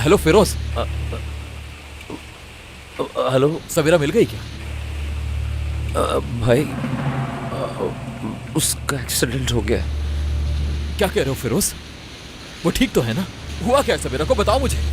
Hello Firoz. Hello सवेरा मिल गई क्या? भाई, उसका एक्सीडेंट हो गया। क्या कह रहे हो फिरोज? वो ठीक तो है ना? हुआ क्या सवेरा को बताओ मुझे।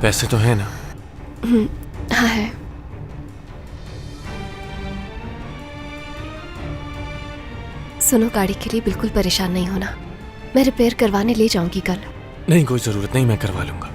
पैसे तो है ना? हाँ है। सुनो, गाड़ी के लिए बिल्कुल परेशान नहीं होना। मैं रिपेयर करवाने ले जाऊंगी कल। नहीं, कोई जरूरत नहीं, मैं करवा लूंगा।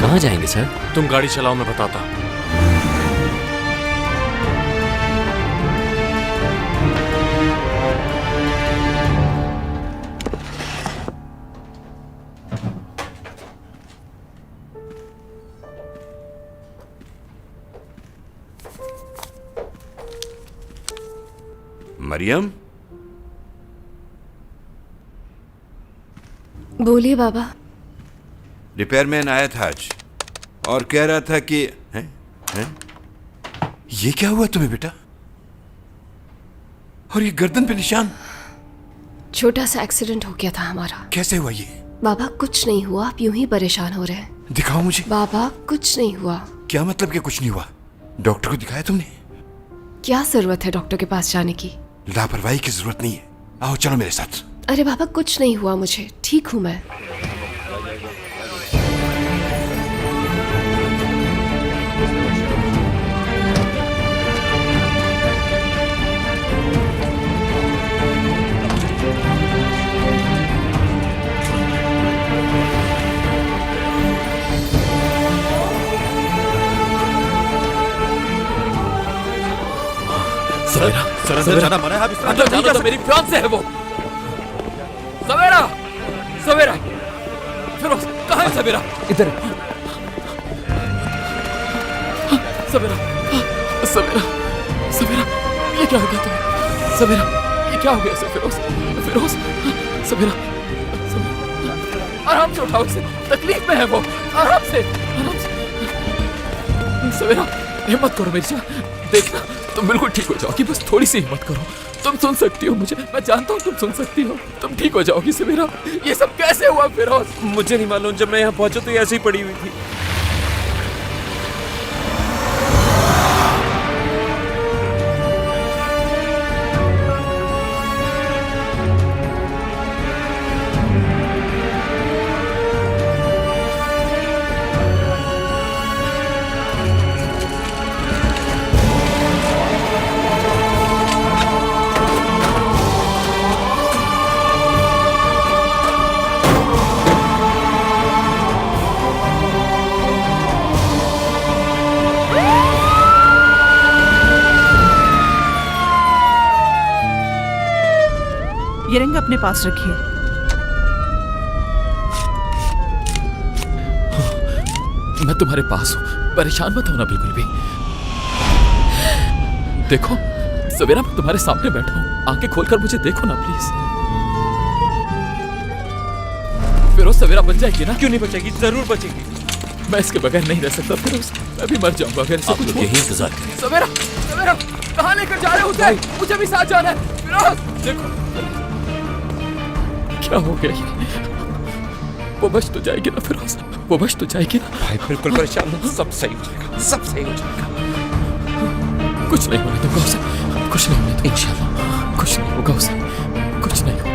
कहाँ जाएंगे सर? तुम गाड़ी चलाओ, मैं बताता हूँ। मरियम, बोलिए बाबा। रिपेयरमैन आया था आज और कह रहा था कि हैं? ये क्या हुआ तुम्हें बेटा? और ये गर्दन पे निशान? छोटा सा एक्सीडेंट हो गया था हमारा। कैसे हुआ ये? बाबा कुछ नहीं हुआ, आप यूं ही परेशान हो रहे हैं। दिखाओ मुझे। बाबा कुछ नहीं हुआ। क्या मतलब कि कुछ नहीं हुआ? डॉक्टर को दिखाया तुमने? क्या जरूरत है डॉक्टर के पास जाने की? लापरवाही की जरूरत नहीं है, आओ चलो मेरे साथ। अरे बाबा कुछ नहीं हुआ मुझे, ठीक हूं मैं। सवेरा, सर ज्यादा मरा है, आप इस तरह अंदर नहीं जानो जा तो मेरी फियांसे है वो। सवेरा, सवेरा, फिरोज कहाँ है सवेरा? इधर। सवेरा, सवेरा, सवेरा, ये क्या हो गया तुम्हें? सवेरा, ये क्या हो गया फिरोज? फिरोज, सवेरा, आराम से उठाओ इसे, तकलीफ में है वो। आराम से, आराम से। सवेरा, हिम्मत करो मेरी जान, देखना तुम बिल्कुल ठीक हो जाओगी, बस थोड़ी सी हिम्मत करो। तुम सुन सकती हो मुझे, मैं जानता हूँ तुम सुन सकती हो। तुम ठीक हो जाओगी सवेरा। ये सब कैसे हुआ फिरोज? मुझे नहीं मालूम, जब मैं यहाँ पहुंचा तो ये ऐसे ही पड़ी हुई थी। ये रिंग अपने पास रखिए। मैं तुम्हारे पास हूँ, परेशान मत होना बिल्कुल भी। देखो सवेरा, मैं तुम्हारे सामने बैठा हूँ, आंखें खोलकर मुझे देखो ना प्लीज। फिरोज सवेरा बच जाएगी ना? क्यों नहीं बचेगी? जरूर बचेगी। मैं इसके बगैर नहीं रह सकता फिरोज, मैं भी मर जाऊंगा अगर इसे कुछ यही इंतजार करें। सवेरा, सवेरा कहाँ लेकर जा रहे हो उसे? मुझे भी साथ जाना है। फिरोज देखो क्या हो गया ये? वो बच तो जाएगी ना फिरोज, वो बच तो जाएगी ना? भाई बिल्कुल परेशान मत, सब सही हो जाएगा, सब सही हो जाएगा। कुछ नहीं होने दूंगा उसे, कुछ नहीं होने दूंगा इंशाल्लाह, कुछ नहीं होगा उसे, कुछ नहीं होगा।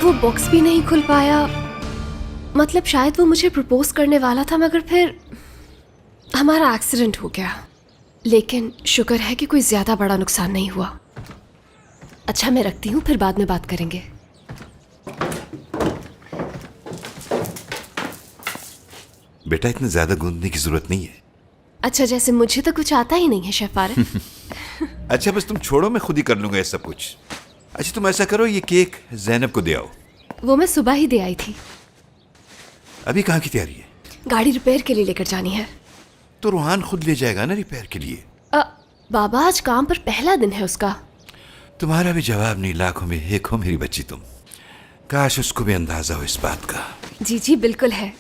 वो बॉक्स भी नहीं खुल पाया, मतलब शायद वो मुझे प्रपोज करने वाला था, मगर फिर हमारा एक्सीडेंट हो गया। लेकिन शुक्र है कि कोई ज्यादा बड़ा नुकसान नहीं हुआ। अच्छा मैं रखती हूँ, फिर बाद में बात करेंगे। बेटा इतना ज्यादा गूंदने की जरूरत नहीं है। अच्छा जैसे मुझे तो कुछ आता ही नहीं है शेफ फारिद। अच्छा बस तुम छोड़ो, मैं खुद ही कर लूंगा ये सब कुछ। अच्छा तुम ऐसा करो, ये केक जैनब को दे आओ। वो मैं सुबह ही दे आई थी। अभी कहाँ की तैयारी है? गाड़ी रिपेयर के लिए लेकर जानी है। तो रूहान खुद ले जाएगा ना रिपेयर के लिए। बाबा आज काम पर पहला दिन है उसका। तुम्हारा भी जवाब नहीं, लाखों में एक हो मेरी बच्ची तुम। काश उसको भी अंदाजा हो इस बात का। जी जी बिल्कुल है।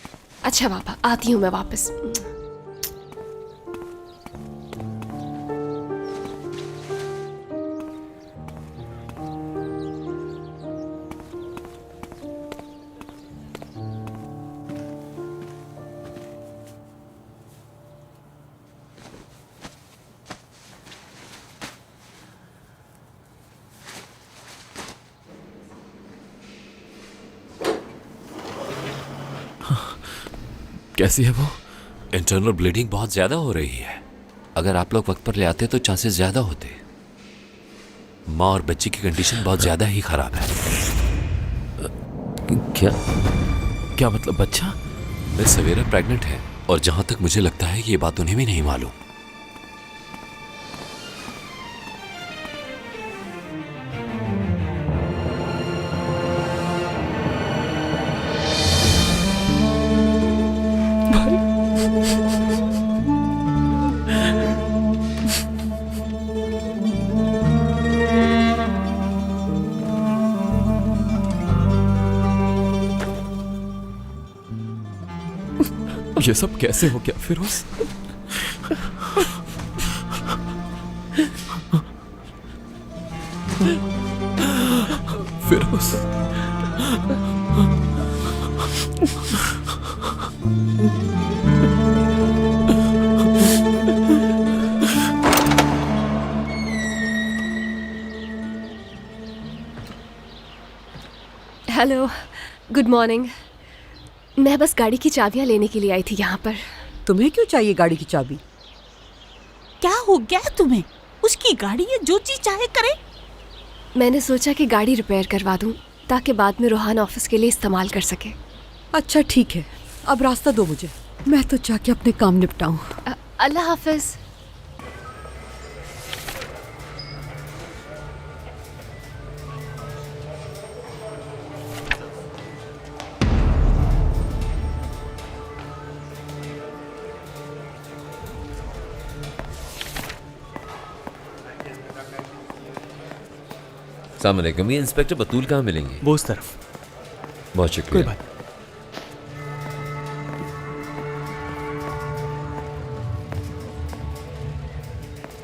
अच्छा पापा आती हूँ मैं वापस। कैसी है वो? इंटरनल ब्लीडिंग बहुत ज्यादा हो रही है। अगर आप लोग वक्त पर ले आते तो चांसेस ज्यादा होते। माँ और बच्ची की कंडीशन बहुत ज्यादा ही खराब है। क्या क्या मतलब बच्चा? मिस सवेरा प्रेग्नेंट है और जहां तक मुझे लगता है ये बात उन्हें भी नहीं मालूम। ये सब कैसे हो गया Firoz? Firoz hello good morning. मैं बस गाड़ी की चाबियां लेने के लिए आई थी यहाँ पर। तुम्हें क्यों चाहिए गाड़ी की चाबी? क्या हो गया तुम्हें? उसकी गाड़ी है, जो चीज चाहे करे। मैंने सोचा कि गाड़ी रिपेयर करवा दूं ताकि बाद में रोहान ऑफिस के लिए इस्तेमाल कर सके। अच्छा ठीक है, अब रास्ता दो मुझे, मैं तो जाके अपने काम निपटाऊं। अल्लाह हाफिज। अस्सलाम वालेकुम, ये इंस्पेक्टर बतूल कहाँ मिलेंगे? वो उस तरफ। बहुत कोई शुक्रिया। बात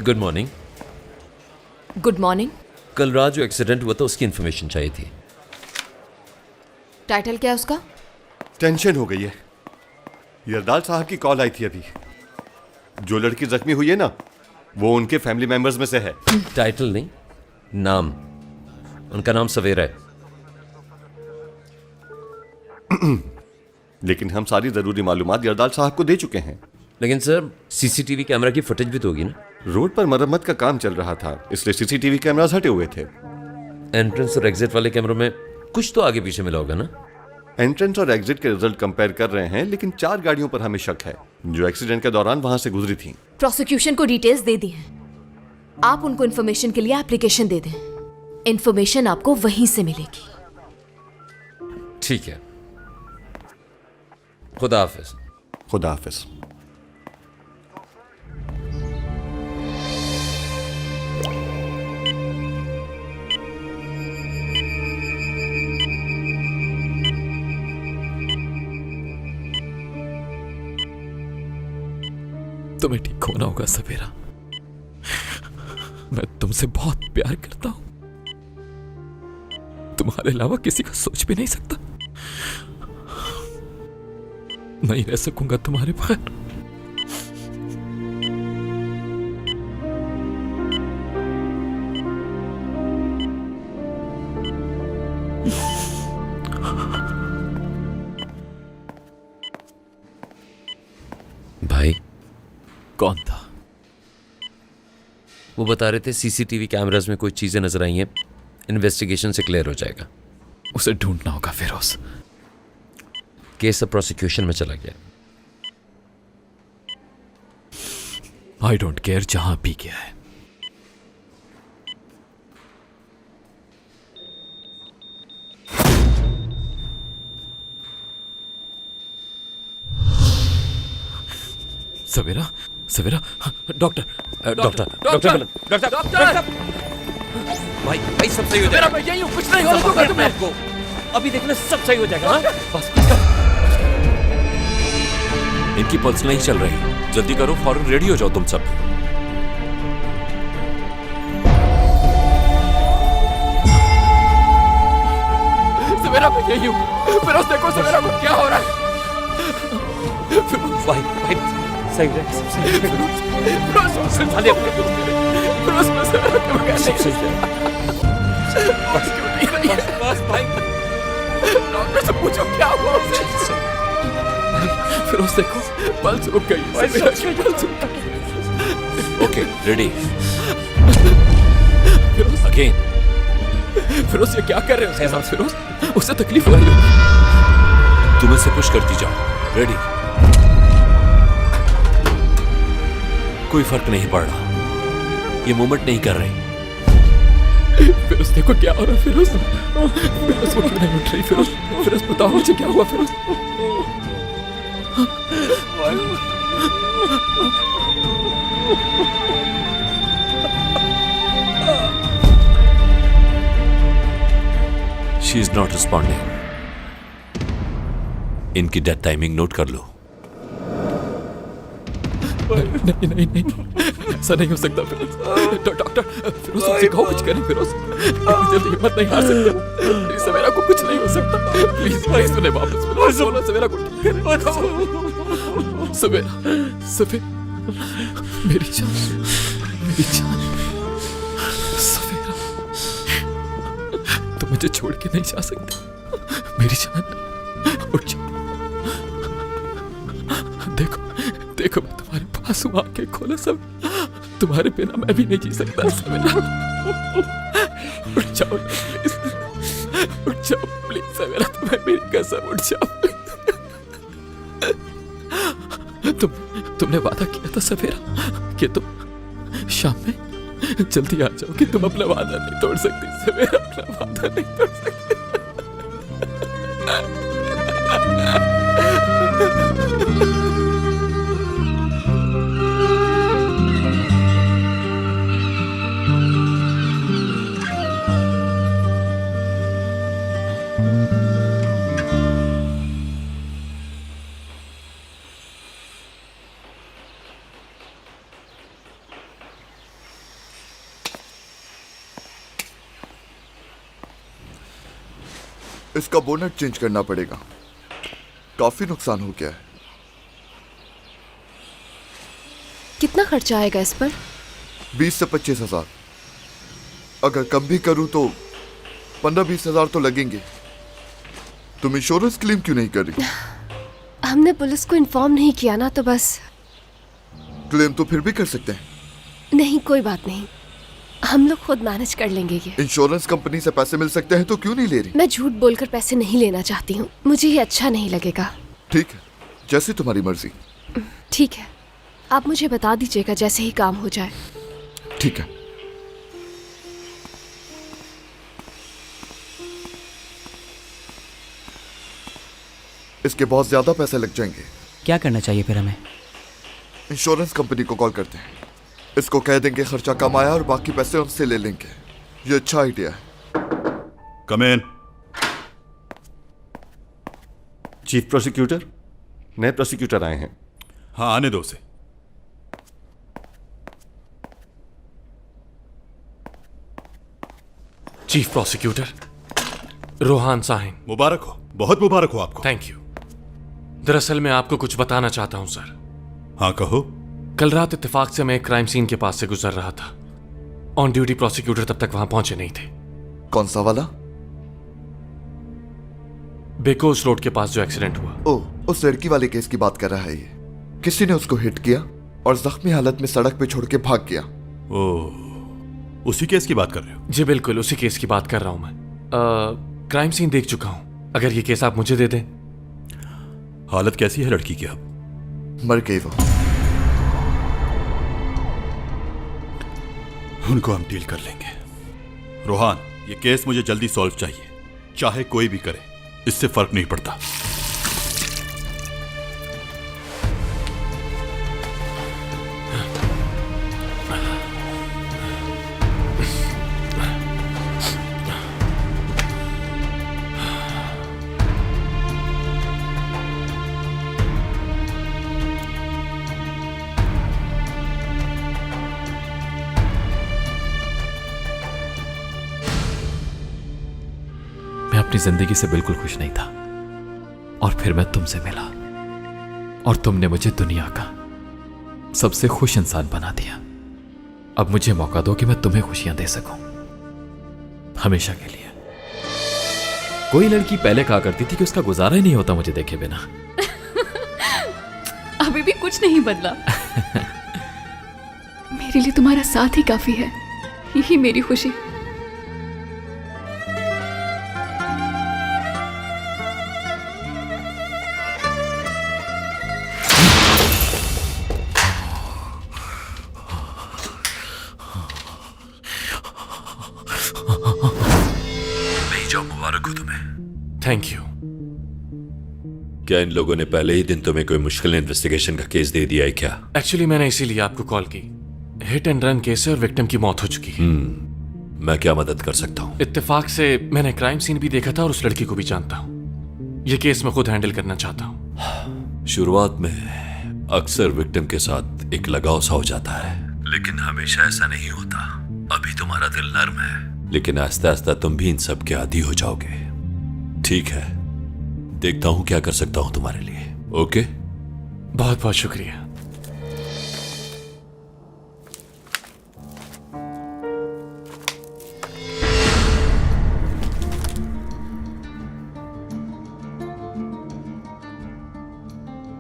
गुड मॉर्निंग। Good morning. कल रात जो एक्सीडेंट हुआ था उसकी इन्फॉर्मेशन चाहिए थी। टाइटल क्या है उसका? टेंशन हो गई है। यरदाल साहब की कॉल आई थी अभी। जो लड़की जख्मी हुई है ना, वो उनके फैमिली मेंबर्स में से है। टाइटल नहीं, नाम। उनका नाम सवेरा है। लेकिन हम सारी जरूरी मालूमात यरदाल साहब को दे चुके हैं। लेकिन सर सीसीटीवी कैमरा की फुटेज भी तो होगी ना? रोड पर मरम्मत का काम चल रहा था, इसलिए सीसीटीवी कैमरास हटे हुए थे। एंट्रेंस और एग्जिट वाले कैमरों में कुछ तो आगे पीछे मिला होगा ना? एंट्रेंस और एग्जिट के रिजल्ट कंपेयर कर रहे हैं, लेकिन 4 गाड़ियों पर हमें शक है जो एक्सीडेंट के दौरान वहां से गुजरी थी। प्रोसिक्यूशन को डिटेल्स दे दी हैं। आप उनको इन्फॉर्मेशन के लिए एप्लीकेशन दे दें। इन्फॉर्मेशन आपको वहीं से मिलेगी। ठीक है, खुदा हाफिज। खुदा हाफिज। तुम्हें ठीक होना होगा सवेरा। मैं तुमसे बहुत प्यार करता हूं। तुम्हारे अलावा किसी का सोच भी नहीं सकता। नहीं रह सकूंगा तुम्हारे बगैर। भाई कौन था? वो बता रहे थे सीसीटीवी कैमरास में कोई चीजें नजर आई हैं, इन्वेस्टिगेशन से क्लियर हो जाएगा। उसे ढूंढना होगा फिरोज। केस अब प्रोसिक्यूशन में चला गया। आई डोंट केयर जहां भी गया है। सवेरा, सवेरा, डॉक्टर, डॉक्टर भाई भाई सब सही हो जाएगा। मैं यही हूं, कुछ नहीं होगा तुम्हें। आपको अभी देखना सब सही हो जाएगा। हाँ? बस इनकी पल्स नहीं चल रही, जल्दी करो, फौरन रेडी हो जाओ तुम सब। सवेरा मैं यही हूं। फिरोज देखो सवेरा को क्या हो रहा है। भाई भाई सही हो जाएगा, सब सही हो जाएगा। फिरोज मैं सवेरा के बगैर सब सही हो जाएगा। बस भाई डॉक्टर से पूछो क्या हुआ उसे। फिरोज देखो पल्स रुक गई। सवेरा की पल्स रुक गई। Okay ready. Firoz again. Firoz ये क्या कर रहे हो उसके साथ? फिरोज उसे तकलीफ हो रही है। तुम इसे पुश करती जाओ। रेडी। कोई फर्क नहीं पड़ रहा, ये मूवमेंट नहीं कर रही। फिरोज देखो क्या हो रहा है। फिरोज फिरोज वो क्यों नहीं उठ रही? फिरोज फिरोज बताओ मुझे क्या हुआ? Firoz she is not responding. इनकी डेथ टाइमिंग नोट कर लो। नहीं नहीं नहीं, ऐसा नहीं हो सकता फिरोज। डॉक्टर फिरोज उसे कहो कुछ करें। फिरोज जल्दी हिम्मत नहीं हार सकते। सवेरा को कुछ नहीं हो सकता। प्लीज प्लीज सुने वापस। फिरोज बोलो सवेरा को ठीक करें। सवेरा सवेरा मेरी जान, मेरी जान सवेरा, तुम मुझे छोड़ के नहीं जा सकते। मेरी जान उठ जाओ। देखो देखो मैं तुम्हारे पास हूँ, आंखें खोलो। सब तुम्हारे बिना मैं भी नहीं जी सकता। सवेरा उठ जाओ प्लीज, उठ जाओ प्लीज सवेरा, तुम्हें मेरी कसम उठ जाओ। तुमने वादा किया था सवेरा कि तुम शाम में जल्दी आ जाओ, कि तुम अपना वादा नहीं तोड़ सकती। सवेरा अपना वादा नहीं तोड़ सकती। इसका बोनट चेंज करना पड़ेगा। काफी नुकसान हो गया है। कितना खर्चा आएगा इस पर? 20 से 25 हजार। अगर कम भी करूं तो 15-20 हजार तो लगेंगे। तुम इंश्योरेंस क्लेम क्यों नहीं कर रही? हमने पुलिस को इन्फॉर्म नहीं किया ना, तो बस। क्लेम तो फिर भी कर सकते हैं। नहीं, कोई बात नहीं, हम लोग खुद मैनेज कर लेंगे ये। इंश्योरेंस कंपनी से पैसे मिल सकते हैं तो क्यों नहीं ले रही? मैं झूठ बोलकर पैसे नहीं लेना चाहती हूँ, मुझे ये अच्छा नहीं लगेगा। ठीक है, जैसी तुम्हारी मर्जी। ठीक है, आप मुझे बता दीजिएगा जैसे ही काम हो जाए। ठीक है। इसके बहुत ज्यादा पैसे लग जाएंगे। क्या करना चाहिए फिर हमें? इंश्योरेंस कंपनी को कॉल करते हैं। इसको कह देंगे खर्चा कम आया और बाकी पैसे उनसे ले लेंगे। ये अच्छा आइडिया है। Come in. चीफ प्रोसिक्यूटर, नए प्रोसिक्यूटर आए हैं। हाँ, आने दो उसे। Chief prosecutor Rohan Sahin. मुबारक हो, बहुत मुबारक हो आपको। Thank you. दरअसल मैं आपको कुछ बताना चाहता हूं सर। हाँ कहो। कल रात इत्तेफाक से मैं एक क्राइम सीन के पास से गुजर रहा था। ऑन ड्यूटी प्रोसिक्यूटर तब तक वहां पहुंचे नहीं थे। कौन सा वाला? बेकोस रोड के पास जो एक्सीडेंट हुआ। ओह, उस लड़की वाले केस की बात कर रहा है ये। किसी ने उसको हिट किया और जख्मी हालत में सड़क पे छोड़ के भाग गया। ओह, उसी केस की बात कर रहे हो? जी बिल्कुल, उसी केस की बात कर रहा हूं मैं। क्राइम सीन देख चुका हूं। अगर ये केस आप मुझे दे दें। हालत कैसी है लड़की की अब? मर गई वो। उनको हम डील कर लेंगे। रोहान, ये केस मुझे जल्दी सॉल्व चाहिए, चाहे कोई भी करे, इससे फर्क नहीं पड़ता। मैं अपनी जिंदगी से बिल्कुल खुश नहीं था और फिर मैं तुमसे मिला और तुमने मुझे दुनिया का सबसे खुश इंसान बना दिया। अब मुझे मौका दो कि मैं तुम्हें खुशियां दे सकूं, हमेशा के लिए। कोई लड़की पहले कहा करती थी कि उसका गुजारा ही नहीं होता मुझे देखे बिना। अभी भी कुछ नहीं बदला। मेरे लिए तुम्हारा साथ ही काफी है, यही मेरी खुशी। मुबारक हो तुम्हें। Thank you. क्या इन लोगों ने पहले ही दिन तुम्हें कोई मुश्किल इन्वेस्टिगेशन का केस दे दिया है क्या? एक्चुअली मैंने इसीलिए आपको कॉल की। हिट एंड रन केस है और विक्टिम की मौत हो चुकी है। मैं क्या मदद कर सकता हूँ? इत्तेफाक से मैंने क्राइम सीन भी देखा था और उस लड़की को भी जानता हूँ। ये केस मैं खुद हैंडल करना चाहता हूँ। शुरुआत में अक्सर विक्टिम के साथ एक लगाव सा हो जाता है, लेकिन हमेशा ऐसा नहीं होता। अभी तुम्हारा दिल नर्म है, लेकिन आहिस्ता आहिस्ता तुम भी इन सब के आदी हो जाओगे। ठीक है, देखता हूं क्या कर सकता हूं तुम्हारे लिए। ओके, बहुत बहुत शुक्रिया।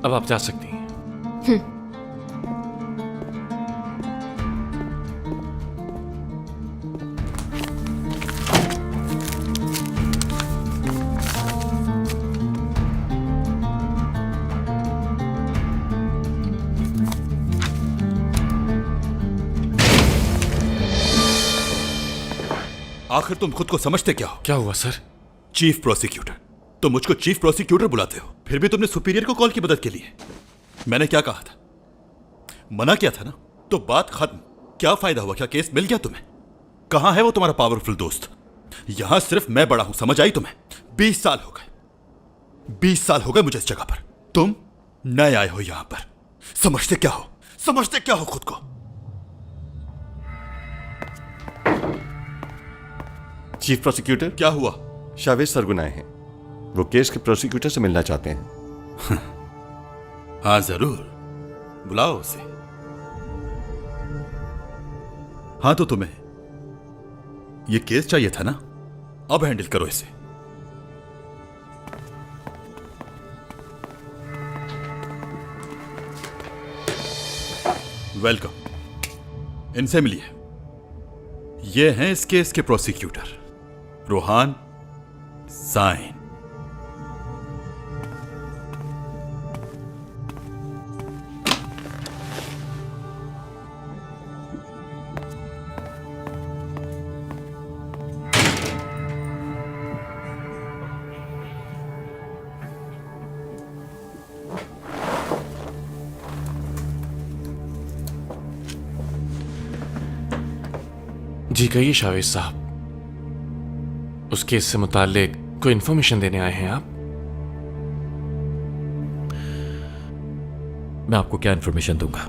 अब आप जा सकती हैं। आखिर तुम खुद को समझते क्या हो? क्या हुआ सर? Chief prosecutor. तुम मुझको चीफ प्रोसिक्यूटर बुलाते हो, फिर भी तुमने सुपीरियर को कॉल की मदद के लिए। मैंने क्या कहा था? मना किया था ना, तो बात खत्म। क्या फायदा हुआ? क्या केस मिल गया तुम्हें? कहां है वो तुम्हारा पावरफुल दोस्त? यहां सिर्फ मैं बड़ा हूं, समझ आई तुम्हें? 20 साल हो गए, 20 साल हो गए मुझे इस जगह पर। तुम नए आए हो यहां पर। समझते क्या हो? समझते क्या हो खुद को? Chief prosecutor. क्या हुआ? शावेज सरगुन आए हैं। वो केस के प्रोसिक्यूटर से मिलना चाहते हैं। हाँ जरूर, बुलाओ उसे। हाँ तो तुम्हें ये केस चाहिए था ना, अब हैंडल करो इसे। वेलकम। इनसे मिलिए। ये हैं इस केस के प्रोसिक्यूटर, रोहान साइन। जी कहिए शावेज साहब, उस केस से मुताल्लिक कोई इंफॉर्मेशन देने आए हैं आप? मैं आपको क्या इंफॉर्मेशन दूंगा,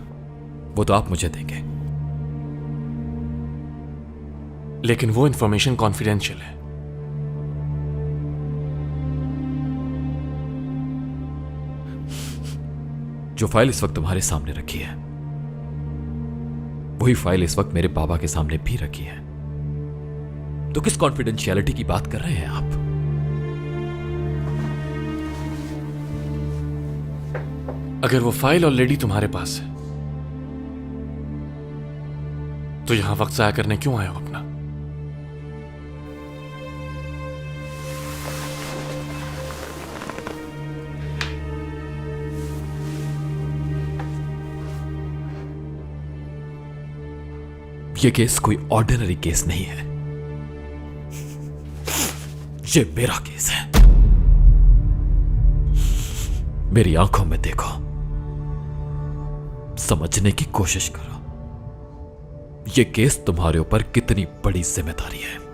वो तो आप मुझे देंगे। लेकिन वो इंफॉर्मेशन कॉन्फिडेंशियल है। जो फाइल इस वक्त तुम्हारे सामने रखी है, वही फाइल इस वक्त मेरे बाबा के सामने भी रखी है। तो किस कॉन्फिडेंशियलिटी की बात कर रहे हैं आप? अगर वो फाइल ऑलरेडी तुम्हारे पास है तो यहां वक्त जाया करने क्यों आए हो अपना? ये केस कोई ऑर्डिनरी केस नहीं है, ये मेरा केस है। मेरी आंखों में देखो, समझने की कोशिश करो, ये केस तुम्हारे ऊपर कितनी बड़ी जिम्मेदारी है।